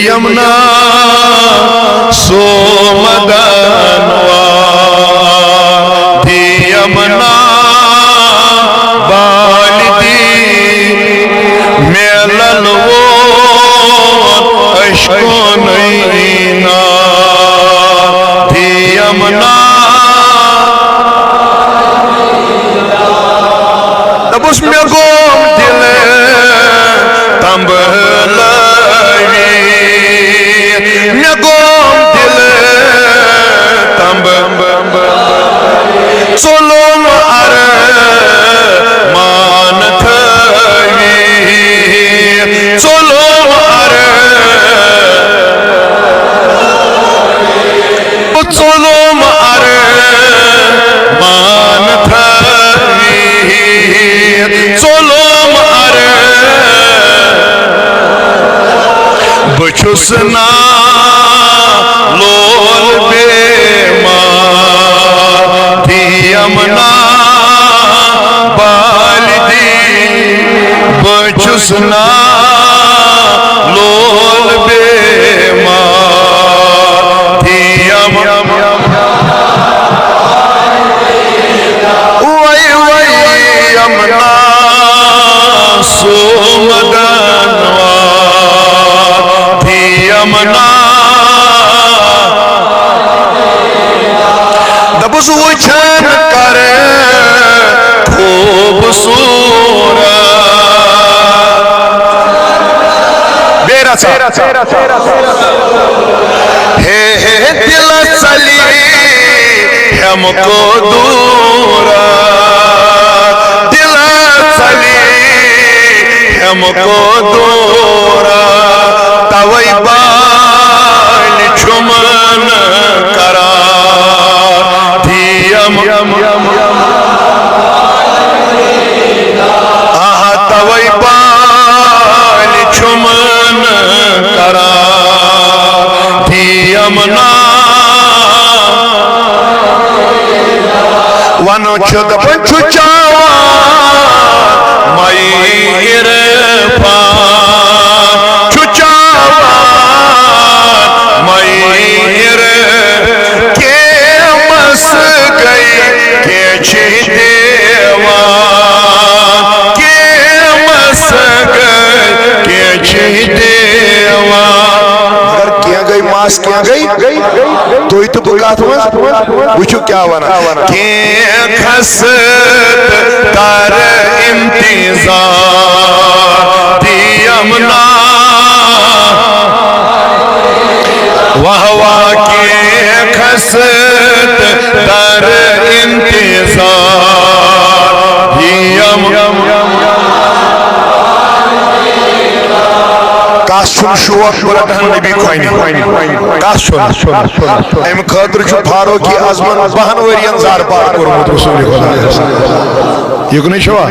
यमुना सोमदनवा दी Yamuna बालिदी melon वो अश्को नैना दी यमुना दबुस में गोम दिले तंबलवी में गोम दिले तंब सोलोम अरे मान थवी सोलोम अरे सोलोम अरे मान थवी सोलोम अरे बचुसना लोल बेमार दी यमुना बालिदी बचुसना लोल बेमार दी यमुना यमुना सोमदनवा दी यमुना दबुस वचन करे खूबसूरत बेरा हे दिल चली हमको दूरा दिल चली हमको दूरा तवई बाल छुमन करा थी आहा तवई बाल छुमन करा थी यमुना वनो छद पंचु चावा मई इरफा छुचावा मई इर के मस गई के छी देवा के मस गई के छी देवा क्या गई मास क्या गई तो ही तो बुलात हुआ पूछो क्या वना के खसत तार इंतजार दी यमुना वाह वाह के खसत तार इंतजार दी यमुना काशुन शोक बरदहन नबी खोइनी काशुन एम खतर छु फारूकी आजमन बहन वरियन जार पार कोरमुत रसूल खुदा युगने छवा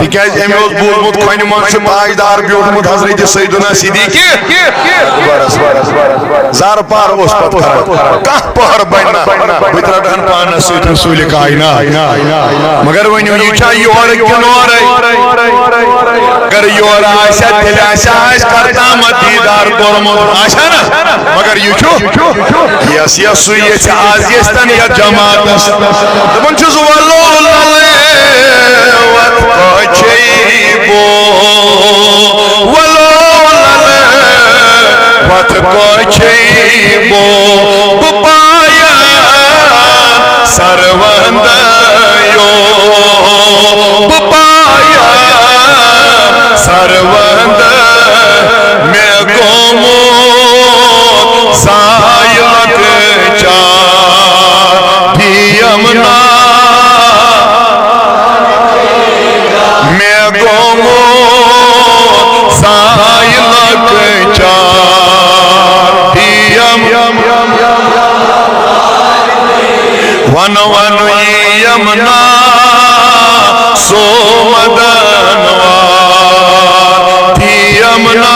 तिकाज एम ओस बोलमुत खोइनी मन छु ताजदार ब्योटमुत हजरत सैयदना सिद्दीक जार पार ओस पत का पहर बनना बितरा दहन पान सैयद रसूल कायना मगर वनी ये छा योर किनोर कर योर आशा दिल आशा करता दीदार कोरमुत आशा ना मगर यू यस यस ये आज यस्तन या जमात दबन छु वल्लो लले वत कोचेबो वल्लो लले वत कोचेबो पाया सर्वंदयो पाया सर्वंद में गोमो सायक चार यमुना में गोमो सायक चार वन वन यमुना सोमदनवा यमुना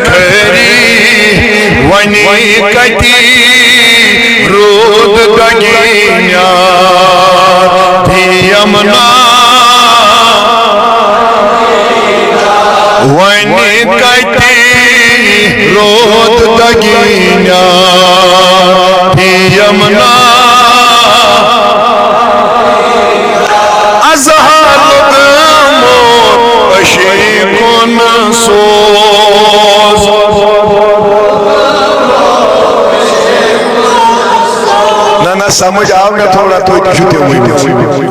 खरी वनी कती रोद दगिया यमुना वनी कती रोद दगिया यमुना ना समझ आव ना थोड़ा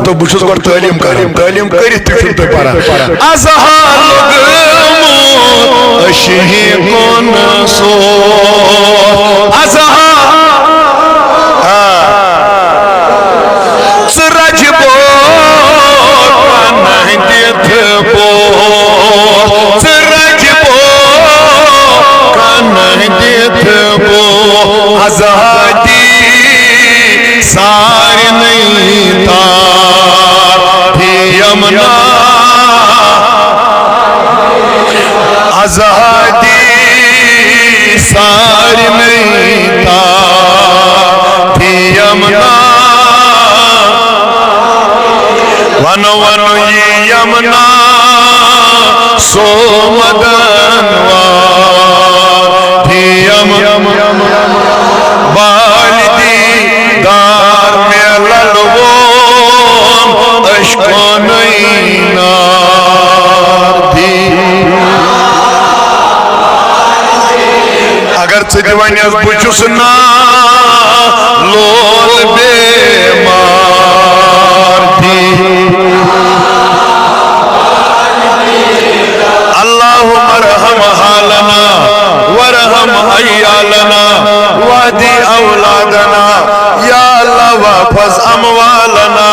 तो बुशुस गोर तालीम कर तालीम करित तुम तो परा अज़हार अशही कोन सो अज़हार सरजबो पनहित बो सरजबो कनहित बो अज़हादी सारे नहीं तार यमुना आजादी सारे नहीं तार यमुना वन वन ये यमुना सो मदनवा यमुना बालिदी दार में ललवो अश्को नैना दी अगर चिदवनियस बुचुस ना लोल बेमार दी अल्लाहुम्मा अरहम हालना वरहम हय्यालना वादी औलादना या अल्लाह वाफज अमवालना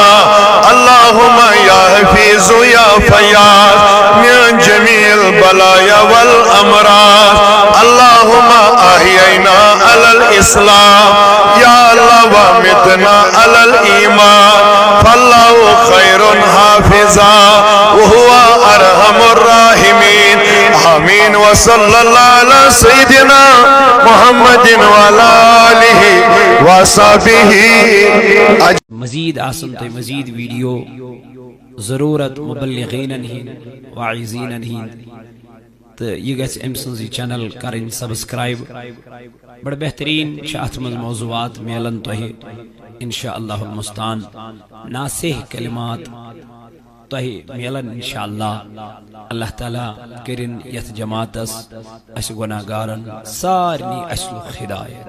अल्लाहुम्मा या हफीज़ु या फयाज़ मिन जमील बलाया वल अमराज़ अल्लाहुम्मा अहयना अलल इस्लाम या अल्लाह वमितना अलल ईमान फल्लाहु खैरुन हाफिज़ा व हुवा अरहमुर राहिमीन आमीन व सल्लल्लाहु अला सय्यिदिना मुहम्मदिन व अला आलिहि व सहबिहि मजीद आसन तो मजीद वीडियो ज़रूरत मुबल्लिगीनन ही वाइज़ीनन ही तो यह गस अम सज़ चैनल करें सब्सक्राइब बड़ बेहतरीन अत मज मौज़ूआत मिलन तुह इंशाअल्लाहुल मुस्तान नासिह कलिमात तुह मिलन इंशाअल्लाह अल्लाह ताला करिन यथ जमातस अस गुनाहगारन सारनी असलु हिदायत।